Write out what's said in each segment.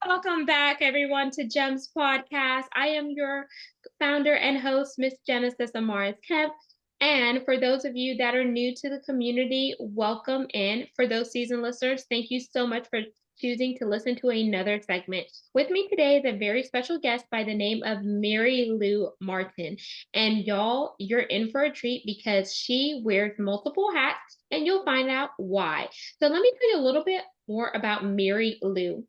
Welcome back, everyone, to Gems Podcast. I am your founder and host, Miss Genesis Amaris Kemp. And for those of you that are new to the community, welcome in. For those seasoned listeners, thank you so much for choosing to listen to another segment. With me today is a very special guest by the name of Merrylue Martin. And y'all, you're in for a treat because she wears multiple hats, and you'll find out why. So let me tell you a little bit more about Merrylue.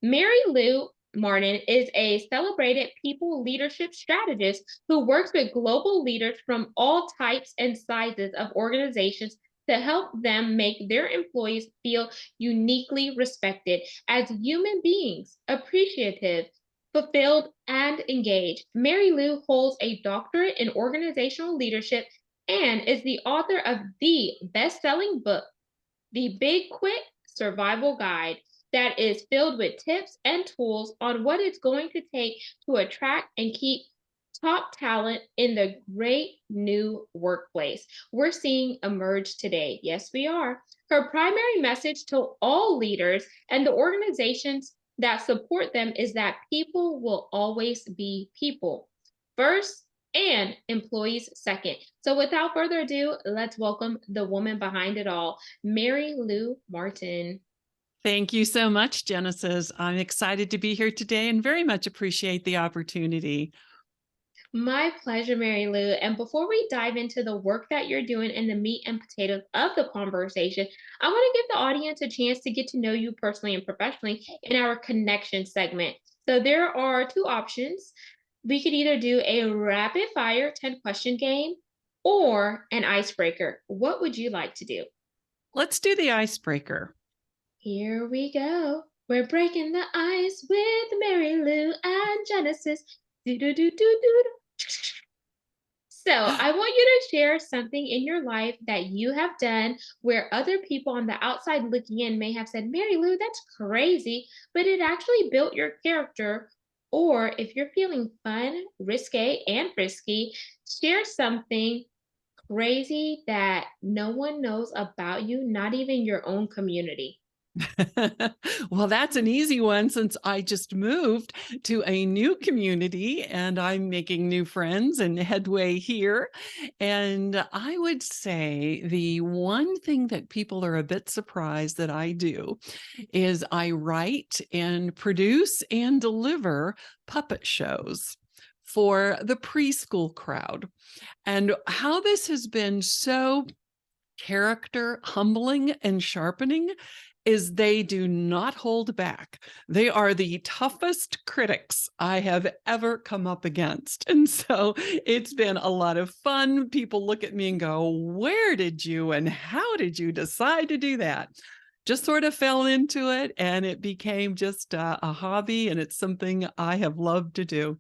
Merrylue Martin is a celebrated people leadership strategist who works with global leaders from all types and sizes of organizations to help them make their employees feel uniquely respected as human beings, appreciative, fulfilled, and engaged. Merrylue holds a doctorate in organizational leadership and is the author of the best-selling book, The Big Quit Survival Guide, that is filled with tips and tools on what it's going to take to attract and keep top talent in the great new workplace we're seeing emerge today. Yes, we are. Her primary message to all leaders and the organizations that support them is that people will always be people first and employees second. So without further ado, let's welcome the woman behind it all, Merrylue Martin. Thank you so much, Genesis. I'm excited to be here today and very much appreciate the opportunity. My pleasure, Merrylue. And before we dive into the work that you're doing and the meat and potatoes of the conversation, I want to give the audience a chance to get to know you personally and professionally in our connection segment. So there are two options. We could either do a rapid fire 10 question game or an icebreaker. What would you like to do? Let's do the icebreaker. Here we go. We're breaking the ice with Merrylue and Genesis. Do do do do do. So I want you to share something in your life that you have done where other people on the outside looking in may have said, Merrylue, that's crazy, but it actually built your character. Or if you're feeling fun, risque, and frisky, share something crazy that no one knows about you, not even your own community. Well, that's an easy one since I just moved to a new community and I'm making new friends and headway here. And I would say the one thing that people are a bit surprised that I do is I write and produce and deliver puppet shows for the preschool crowd. And how this has been so character humbling and sharpening is they do not hold back. They are the toughest critics I have ever come up against. And so it's been a lot of fun. People look at me and go, where did you and how did you decide to do that? Just sort of fell into it and it became just a hobby, and it's something I have loved to do.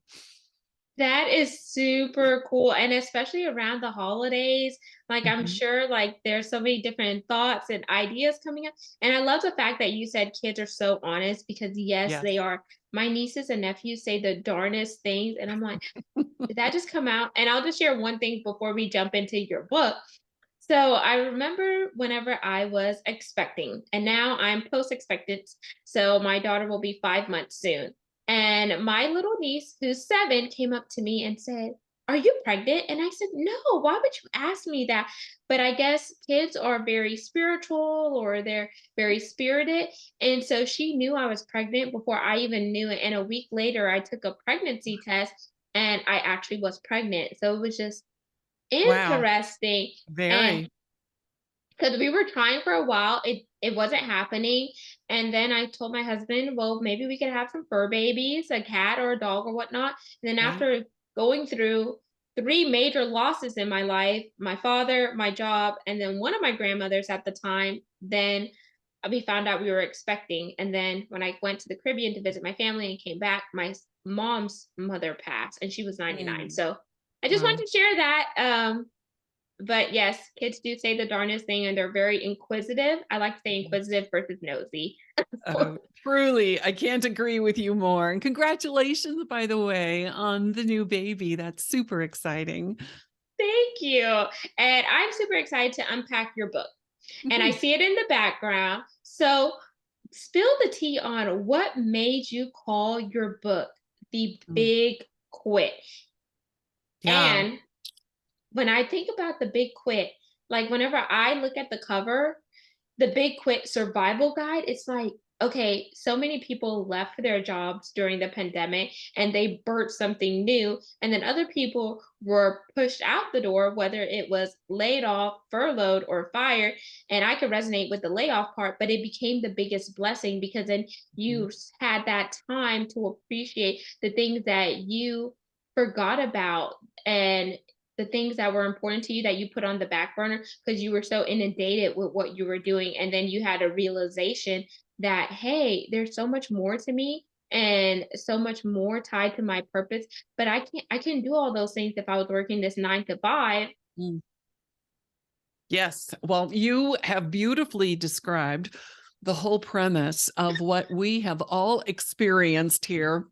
That is super cool, and especially around the holidays, like, I'm Mhm. sure, like, there's so many different thoughts and ideas coming up, and I love the fact that you said kids are so honest because, yes, they Yes. are. My nieces and nephews say the darnest things, and I'm like, "Did that just come out?" And I'll just share one thing before we jump into your book. So, I remember whenever I was expecting, and now I'm post-expectant, so my daughter will be 5 months soon. And my little niece, who's 7, came up to me and said, "Are you pregnant?" And I said, "No, why would you ask me that?" But I guess kids are very spiritual or they're very spirited. And so she knew I was pregnant before I even knew it. And a week later, I took a pregnancy test and I actually was pregnant. So it was just Wow. interesting. And Very. because we were trying for a while, it wasn't happening, and then I told my husband, "Well, maybe we could have some fur babies, a cat or a dog or whatnot." And then Yeah. after going through 3 major losses in my life, my father, my job, and then one of my grandmothers at the time, then we found out we were expecting, and then when I went to the Caribbean to visit my family and came back, my mom's mother passed, and she was 99. Mm. So I just Wow. wanted to share that, but yes, kids do say the darndest thing and they're very inquisitive. I like to say Yes. inquisitive versus nosy. Oh, truly, I can't agree with you more. And congratulations, by the way, on the new baby. That's super exciting. Thank you. And I'm super excited to unpack your book. And I Mhm. see it in the background. So spill the tea on what made you call your book The Mm. Big Quit. Yeah. And when I think about The Big Quit, like whenever I look at the cover, The Big Quit Survival Guide, it's like, okay, so many people left their jobs during the pandemic and they birthed something new. And then other people were pushed out the door, whether it was laid off, furloughed, or fired. And I could resonate with the layoff part, but it became the biggest blessing because then Mhm. had that time to appreciate the things that you forgot about, and the things that were important to you that you put on the back burner because you were so inundated with what you were doing. And then you had a realization that, hey, there's so much more to me and so much more tied to my purpose. But I couldn't do all those things if I was working this 9 to 5. Mm. Yes. Well, you have beautifully described the whole premise of what we have all experienced here.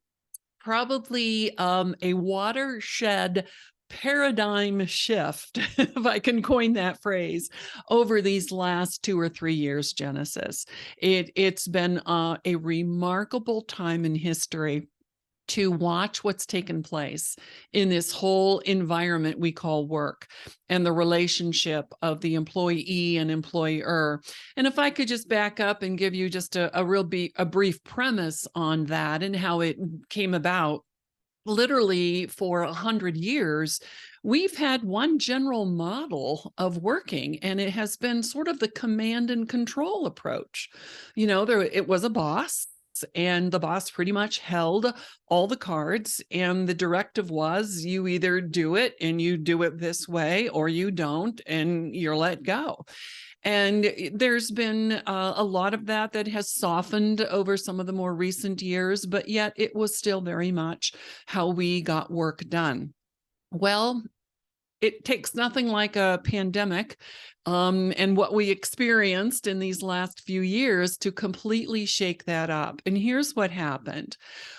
Probably a watershed paradigm shift, if I can coin that phrase, over these last 2 or 3 years, Genesis. It's been a remarkable time in history to watch what's taken place in this whole environment we call work and the relationship of the employee and employer. And if I could just back up and give you just a brief premise on that and how it came about. Literally for 100 years, we've had one general model of working, and it has been sort of the command and control approach. It was a boss, and the boss pretty much held all the cards, and the directive was you either do it and you do it this way, or you don't and you're let go. And there's been a lot of that has softened over some of the more recent years, but yet it was still very much how we got work done. Well, it takes nothing like a pandemic and what we experienced in these last few years to completely shake that up. And here's what happened.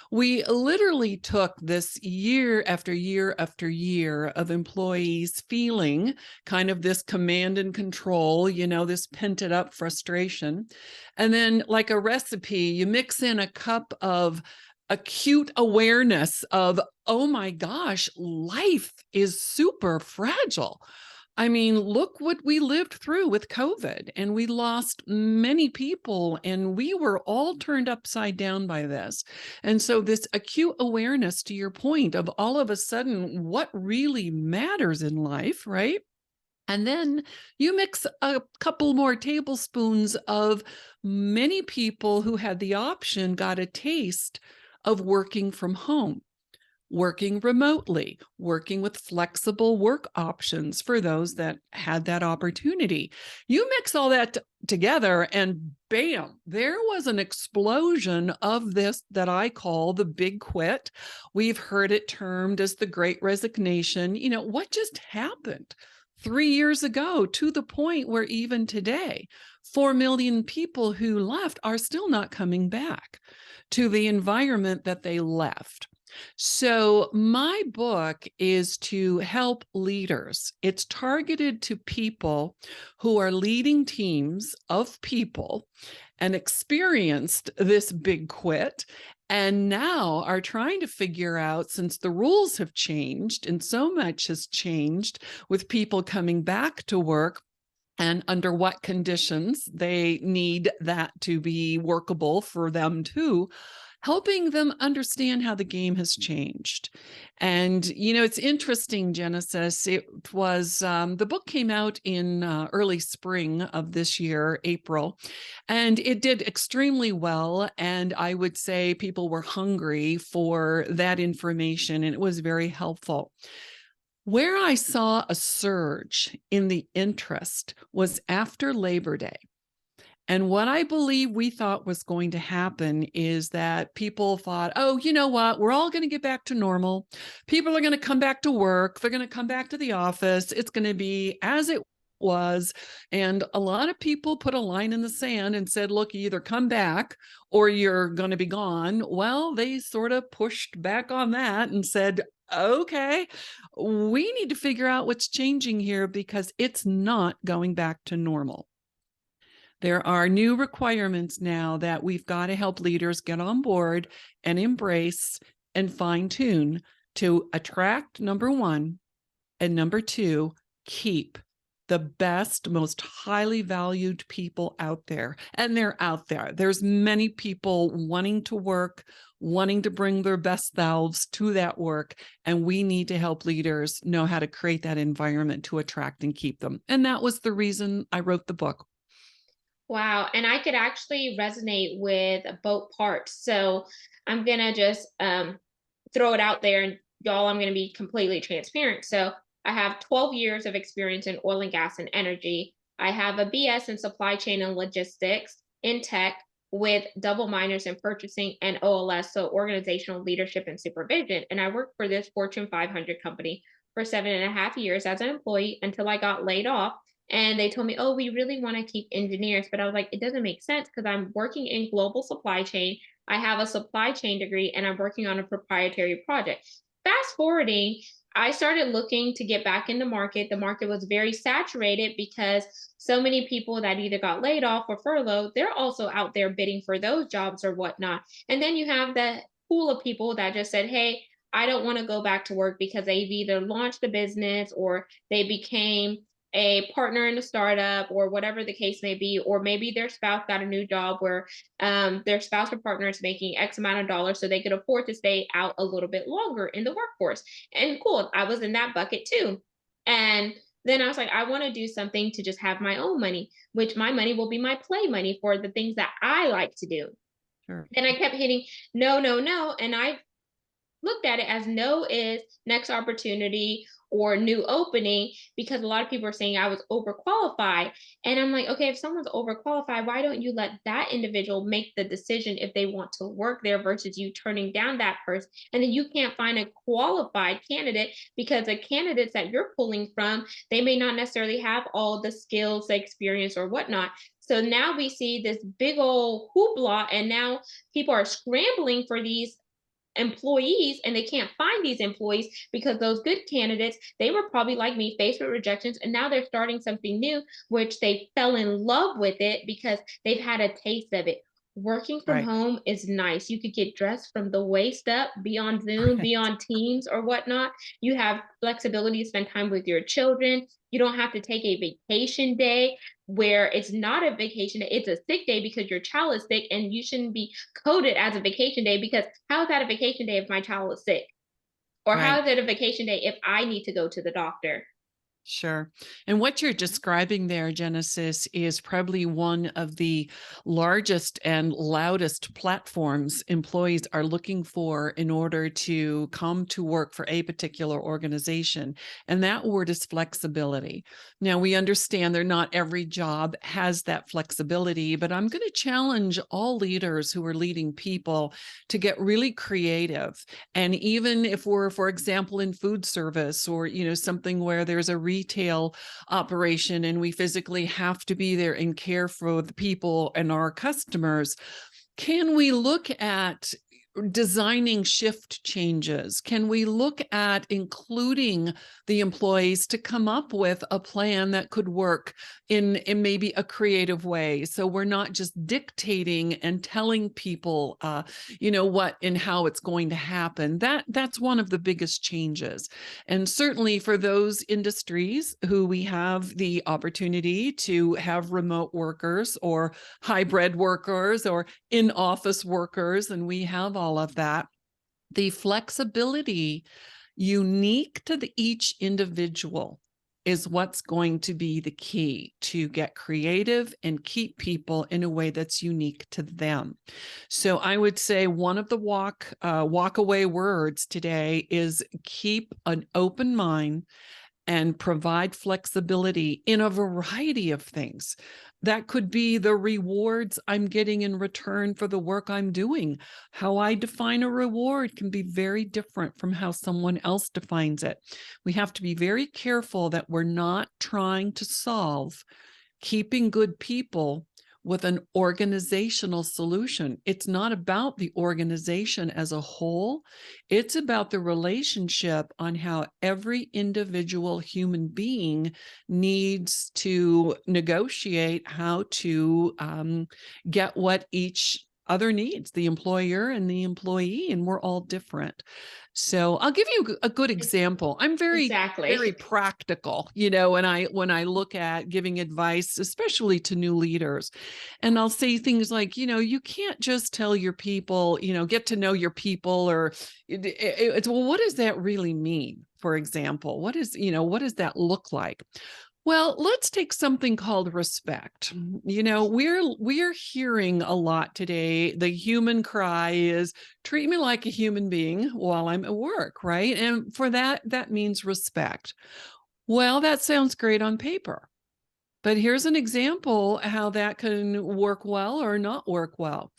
We literally took this year after year after year of employees feeling kind of this command and control, this pented up frustration. And then, like a recipe, you mix in a cup of acute awareness of, oh my gosh, life is super fragile. I mean, look what we lived through with COVID, and we lost many people, and we were all turned upside down by this. And so, this acute awareness, to your point, of all of a sudden what really matters in life, right? And then you mix a couple more tablespoons of many people who had the option got a taste of working from home, working remotely, working with flexible work options for those that had that opportunity. You mix all that together, and bam, there was an explosion of this that I call the big quit. We've heard it termed as the great resignation. What just happened 3 years ago, to the point where even today, 4 million people who left are still not coming back to the environment that they left. So, my book is to help leaders. It's targeted to people who are leading teams of people and experienced this big quit, and now are trying to figure out, since the rules have changed and so much has changed with people coming back to work, and under what conditions they need that to be workable for them too, helping them understand how the game has changed. And, it's interesting, Genesis. It was the book came out in early spring of this year, April, and it did extremely well. And I would say people were hungry for that information, and it was very helpful. Where I saw a surge in the interest was after Labor Day. And what I believe we thought was going to happen is that people thought, oh, you know what? We're all going to get back to normal. People are going to come back to work. They're going to come back to the office. It's going to be as it was. And a lot of people put a line in the sand and said, look, you either come back or you're going to be gone. Well, they sort of pushed back on that and said, okay, we need to figure out what's changing here because it's not going back to normal. There are new requirements now that we've got to help leaders get on board and embrace and fine tune to attract, number one, and number two, keep the best, most highly valued people out there. And they're out there. There's many people wanting to work, wanting to bring their best selves to that work. And we need to help leaders know how to create that environment to attract and keep them. And that was the reason I wrote the book. Wow, and I could actually resonate with both parts. So I'm gonna just throw it out there, and y'all, I'm gonna be completely transparent. So I have 12 years of experience in oil and gas and energy. I have a BS in supply chain and logistics in tech with double minors in purchasing and OLS, so organizational leadership and supervision. And I worked for this Fortune 500 company for 7.5 years as an employee until I got laid off, and they told me, oh, we really want to keep engineers. But I was like, it doesn't make sense because I'm working in global supply chain. I have a supply chain degree and I'm working on a proprietary project. Fast forwarding, I started looking to get back in the market. The market was very saturated because so many people that either got laid off or furloughed, they're also out there bidding for those jobs or whatnot. And then you have that pool of people that just said, hey, I don't want to go back to work because they've either launched a business or they became a partner in a startup or whatever the case may be, or maybe their spouse got a new job where their spouse or partner is making X amount of dollars so they could afford to stay out a little bit longer in the workforce. And cool, I was in that bucket too. And then I was like, I want to do something to just have my own money, which my money will be my play money for the things that I like to do. Sure. Then I kept hitting no, no, no. And I looked at it as no is next opportunity or new opening, because a lot of people are saying I was overqualified. And I'm like, okay, if someone's overqualified, why don't you let that individual make the decision if they want to work there versus you turning down that person? And then you can't find a qualified candidate because the candidates that you're pulling from, they may not necessarily have all the skills, the experience, or whatnot. So now we see this big old hoopla, and now people are scrambling for these employees and they can't find these employees because those good candidates, they were probably like me, faced with rejections, and now they're starting something new which they fell in love with it because they've had a taste of it. Working from Right. home is nice. You could get dressed from the waist up, be on Zoom, be Right. on Teams or whatnot. You have flexibility to spend time with your children. You don't have to take a vacation day where it's not a vacation day, it's a sick day because your child is sick, and you shouldn't be coded as a vacation day because how is that a vacation day if my child is sick? Or how Right. is it a vacation day if I need to go to the doctor? Sure. And what you're describing there, Genesis, is probably one of the largest and loudest platforms employees are looking for in order to come to work for a particular organization. And that word is flexibility. Now, we understand that not every job has that flexibility, but I'm going to challenge all leaders who are leading people to get really creative. And even if we're, for example, in food service or, something where there's a retail operation and we physically have to be there and care for the people and our customers, can we look at designing shift changes? Can we look at including the employees to come up with a plan that could work in maybe a creative way? So we're not just dictating and telling people, what and how it's going to happen. That's one of the biggest changes. And certainly for those industries who we have the opportunity to have remote workers or hybrid workers or in-office workers, and we have all of that. The flexibility unique to each individual is what's going to be the key to get creative and keep people in a way that's unique to them. So I would say one of the walk away words today is keep an open mind and provide flexibility in a variety of things. That could be the rewards I'm getting in return for the work I'm doing. How I define a reward can be very different from how someone else defines it. We have to be very careful that we're not trying to solve keeping good people with an organizational solution. It's not about the organization as a whole. It's about the relationship on how every individual human being needs to negotiate how to get what each other needs, the employer and the employee, and we're all different. So I'll give you a good example. I'm very Exactly. practical, when I look at giving advice, especially to new leaders. And I'll say things like, you can't just tell your people, get to know your people, or it's, well, what does that really mean? For example, what does that look like? Well, let's take something called respect. We're hearing a lot today. The human cry is, treat me like a human being while I'm at work, right? And for that means respect. Well, that sounds great on paper. But here's an example how that can work well or not work well.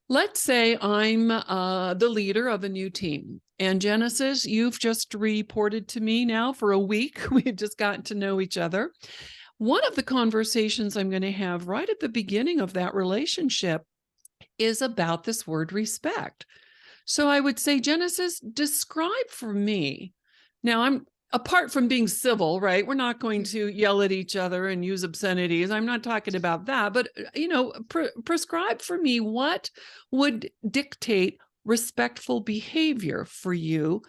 Let's say I'm the leader of a new team. And Genesis, you've just reported to me now for a week. We've just gotten to know each other. One of the conversations I'm going to have right at the beginning of that relationship is about this word respect. So I would say, Genesis, describe for me. Now, I'm apart from being civil, right? We're not going to yell at each other and use obscenities. I'm not talking about that, but prescribe for me what would dictate respectful behavior for you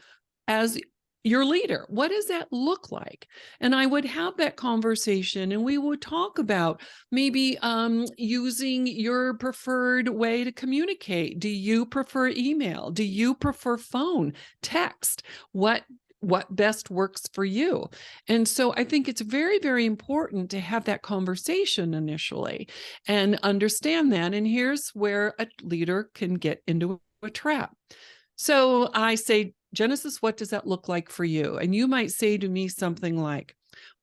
as your leader. What does that look like? And I would have that conversation, and we would talk about maybe using your preferred way to communicate. Do you prefer email? Do you prefer phone, text? What best works for you? And so I think it's very, very important to have that conversation initially and understand that. And here's where a leader can get into a trap. So I say, Genesis, what does that look like for you? And you might say to me something like,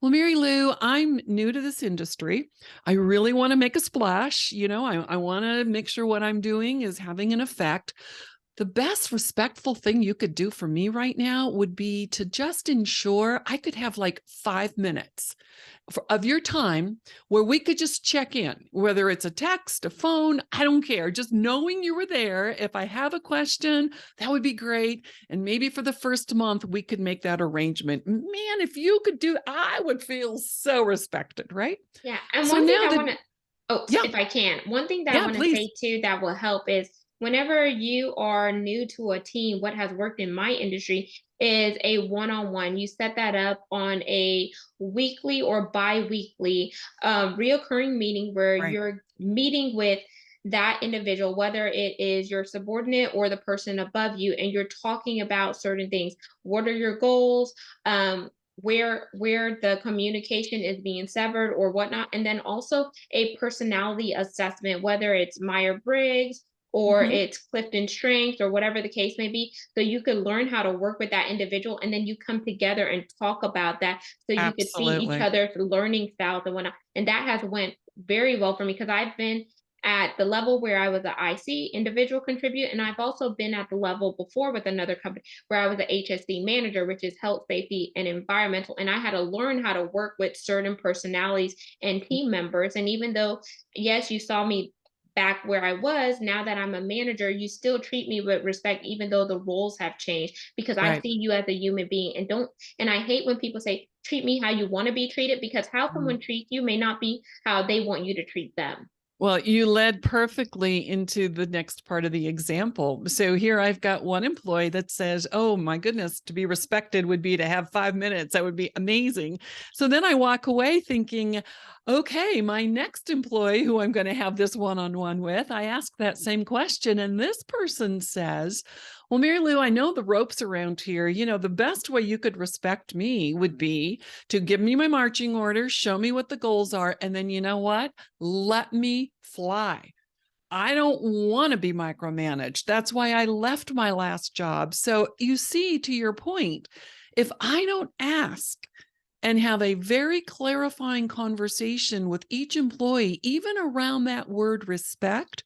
well, Merrylue, I'm new to this industry. I really want to make a splash. I want to make sure what I'm doing is having an effect. The best respectful thing you could do for me right now would be to just ensure I could have like 5 minutes of your time where we could just check in, whether it's a text, a phone, I don't care. Just knowing you were there. If I have a question, that would be great. And maybe for the first month, we could make that arrangement. Man, if you could do, I would feel so respected, right? Yeah. And So one thing now I that, want to, oh, yeah, if I can, one thing that I yeah, want to please. say too that will help is whenever you are new to a team, what has worked in my industry is a one-on-one. You set that up on a weekly or bi-weekly reoccurring meeting where Right. you're meeting with that individual, whether it is your subordinate or the person above you, and you're talking about certain things. What are your goals? Where the communication is being severed or whatnot, and then also a personality assessment, whether it's Meyer-Briggs or Mhm. it's Clifton Strengths or whatever the case may be, so you can learn how to work with that individual, and then you come together and talk about that so you could see each Absolutely. other's learning styles and whatnot. And that has went very well for me because I've been at the level where I was an IC, individual contribute, and I've also been at the level before with another company where I was an HSC manager, which is health, safety, and environmental. And I had to learn how to work with certain personalities and team members. And even though, yes, you saw me back where I was, now that I'm a manager, you still treat me with respect, even though the roles have changed, because I Right. see you as a human being. And I hate when people say, treat me how you want to be treated, because how someone treats you may not be how they want you to treat them. Well, you led perfectly into the next part of the example. So here I've got one employee that says, oh my goodness, to be respected would be to have 5 minutes. That would be amazing. So then I walk away thinking, okay, my next employee who I'm going to have this one-on-one with, I ask that same question. And this person says, well, Merrylue, I know the ropes around here. The best way you could respect me would be to give me my marching orders, show me what the goals are. And then you know what? Let me fly. I don't want to be micromanaged. That's why I left my last job. So you see, to your point, if I don't ask and have a very clarifying conversation with each employee, even around that word respect,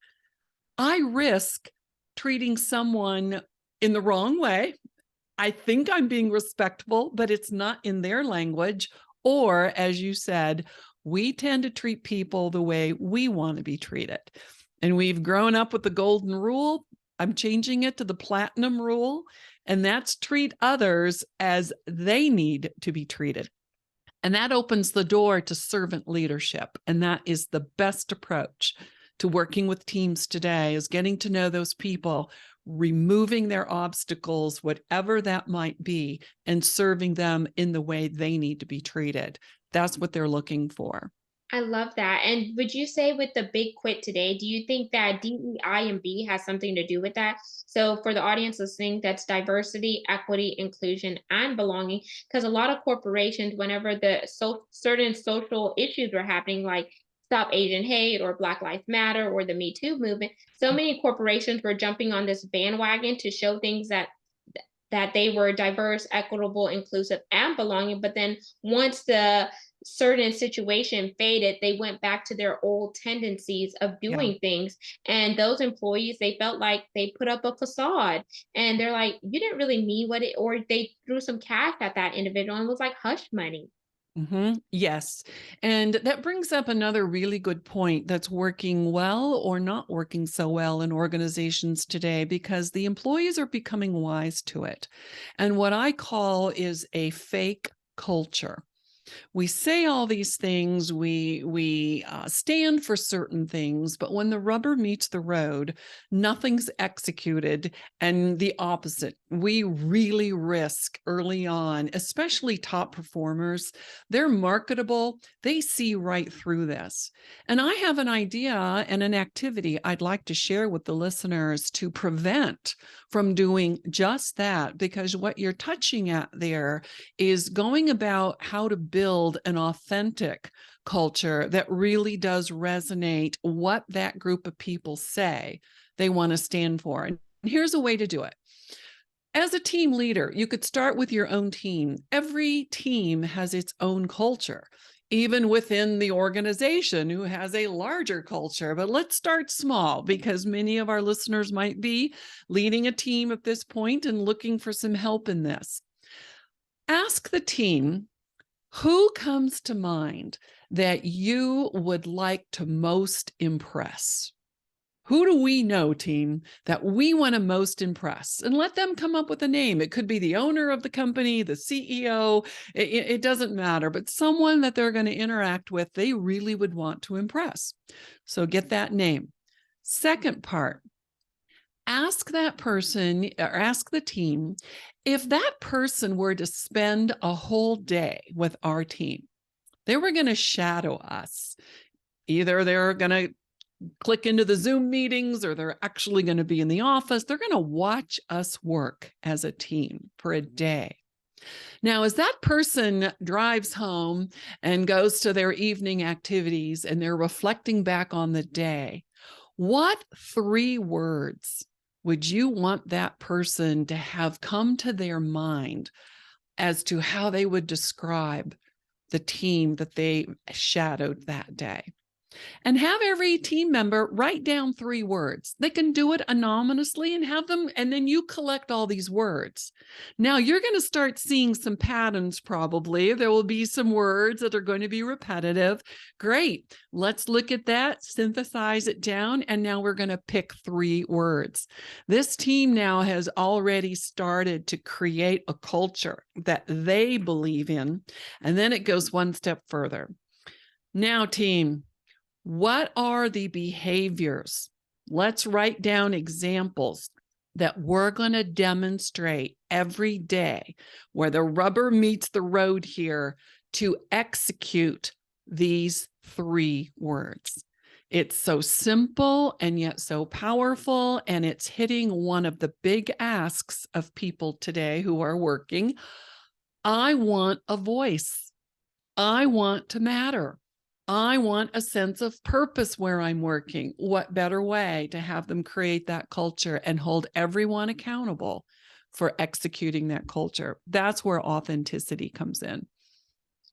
I risk treating someone in the wrong way. I think I'm being respectful, but it's not in their language. Or, as you said, We tend to treat people the way we want to be treated. And we've grown up with the golden rule. I'm changing it to the platinum rule, and that's treat others as they need to be treated. And that opens the door to servant leadership. And that is the best approach to working with teams today, is getting to know those people, removing their obstacles, whatever that might be, and serving them in the way they need to be treated. That's what they're looking for. I love that. And would you say with the big quit today, do you think that DEI and B has something to do with that? So for the audience listening, that's diversity, equity, inclusion, and belonging. Because a lot of corporations, whenever certain social issues were happening, like Stop Asian Hate or Black Lives Matter or the Me Too movement, so many corporations were jumping on this bandwagon to show things that they were diverse, equitable, inclusive, and belonging. But then once the certain situation faded, they went back to their old tendencies of Yeah. doing things. And those employees, they felt like they put up a facade and they're like, you didn't really mean what it, or they threw some cash at that individual and it was like hush money. Yes. And that brings up another really good point that's working well or not working so well in organizations today, because the employees are becoming wise to it. And what I call is a fake culture. We say all these things, we stand for certain things, but when the rubber meets the road, nothing's executed, and the opposite. We really risk early on, especially top performers. They're marketable. They see right through this. And I have an idea and an activity I'd like to share with the listeners to prevent from doing just that, because what you're touching at there is going about how to build an authentic culture that really does resonate what that group of people say they want to stand for. And here's a way to do it. As a team leader, you could start with your own team. Every team has its own culture, even within the organization who has a larger culture. But let's start small, because many of our listeners might be leading a team at this point and looking for some help in this. Ask the team, who comes to mind that you would like to most impress? Who do we know, team, that we want to most impress? And let them come up with a name. It could be the owner of the company, the CEO. It doesn't matter, but someone that they're going to interact with, they really would want to impress. So get that name. Second part, ask that person or ask the team, if that person were to spend a whole day with our team, they were going to shadow us. Either they're going to click into the Zoom meetings or they're actually going to be in the office. They're going to watch us work as a team for a day. Now, as that person drives home and goes to their evening activities and they're reflecting back on the day, what 3 words would you want that person to have come to their mind as to how they would describe the team that they shadowed that day? And have every team member write down 3 words. They can do it anonymously and have them, and then you collect all these words. Now you're going to start seeing some patterns probably. There will be some words that are going to be repetitive. Great. Let's look at that, synthesize it down, and now we're going to pick 3 words. This team now has already started to create a culture that they believe in, and then it goes one step further. Now, team, what are the behaviors? Let's write down examples that we're going to demonstrate every day where the rubber meets the road here to execute these 3 words. It's so simple and yet so powerful, and it's hitting one of the big asks of people today who are working. I want a voice. I want to matter. I want a sense of purpose where I'm working. What better way to have them create that culture and hold everyone accountable for executing that culture? That's where authenticity comes in.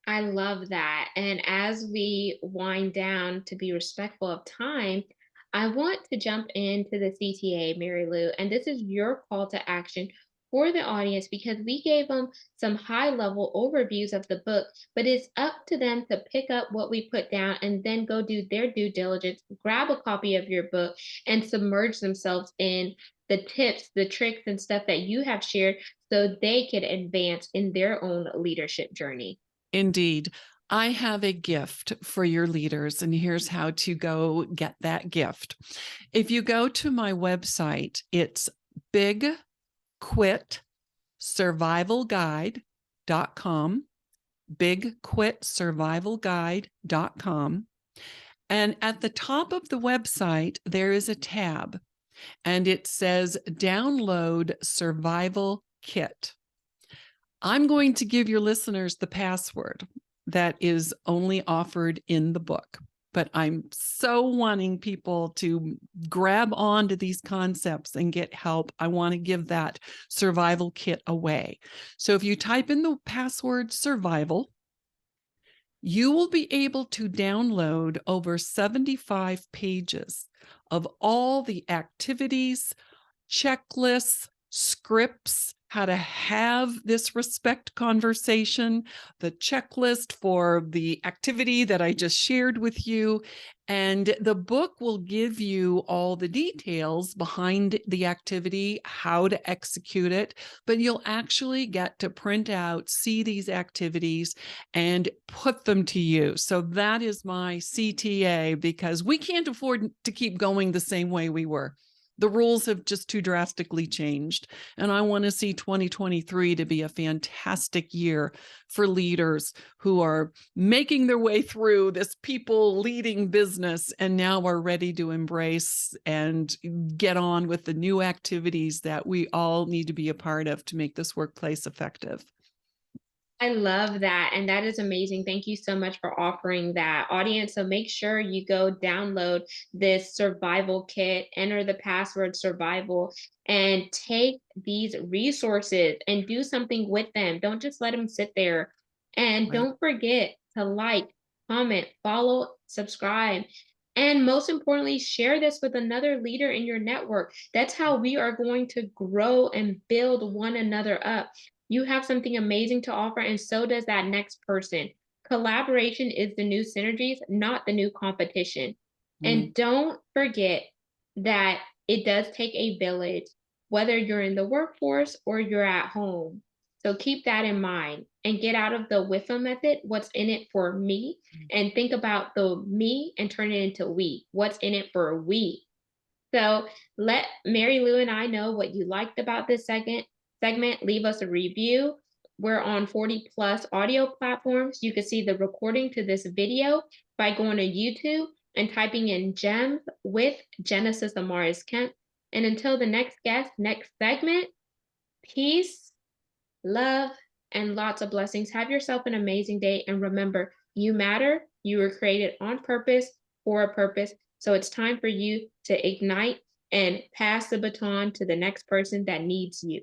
I love that. And as we wind down to be respectful of time, I want to jump into the CTA, Mary Lou, and this is your call to action. for the audience because we gave them some high level overviews of the book, but it's up to them to pick up what we put down and then go do their due diligence, grab a copy of your book, and submerge themselves in the tips, the tricks, and stuff that you have shared so they could advance in their own leadership journey. Indeed. I have a gift for your leaders, and here's how to go get that gift. If you go to my website, it's bigquitsurvivalguide.com, bigquitsurvivalguide.com. And at the top of the website, there is a tab, and it says Download Survival Kit. I'm going to give your listeners the password that is only offered in the book, but I'm so wanting people to grab onto these concepts and get help. I want to give that survival kit away. So if you type in the password survival, you will be able to download over 75 pages of all the activities, checklists, scripts, how to have this respect conversation, the checklist for the activity that I just shared with you. And the book will give you all the details behind the activity, how to execute it, but you'll actually get to print out, see these activities, and put them to use. So that is my CTA, because we can't afford to keep going the same way we were. The rules have just too drastically changed. And I want to see 2023 to be a fantastic year for leaders who are making their way through this people leading business and now are ready to embrace and get on with the new activities that we all need to be a part of to make this workplace effective. I love that. And that is amazing. Thank you so much for offering that, audience. So make sure you go download this survival kit, enter the password survival, and take these resources and do something with them. Don't just let them sit there. And Right. don't forget to like, comment, follow, subscribe. And most importantly, share this with another leader in your network. That's how we are going to grow and build one another up. You have something amazing to offer, and so does that next person. Collaboration is the new synergies, not the new competition. Mm. And don't forget that it does take a village, whether you're in the workforce or you're at home. So keep that in mind and get out of the WIFA method, what's in it for me, and think about the me and turn it into we. What's in it for we? So let Merrylue and I know what you liked about this segment. Leave us a review. We're on 40 plus audio platforms. You can see the recording to this video by going to YouTube and typing in Gems with Genesis Amaris Kemp. And until the next guest, next segment, peace, love, and lots of blessings. Have yourself an amazing day. And remember, you matter. You were created on purpose for a purpose. So it's time for you to ignite and pass the baton to the next person that needs you.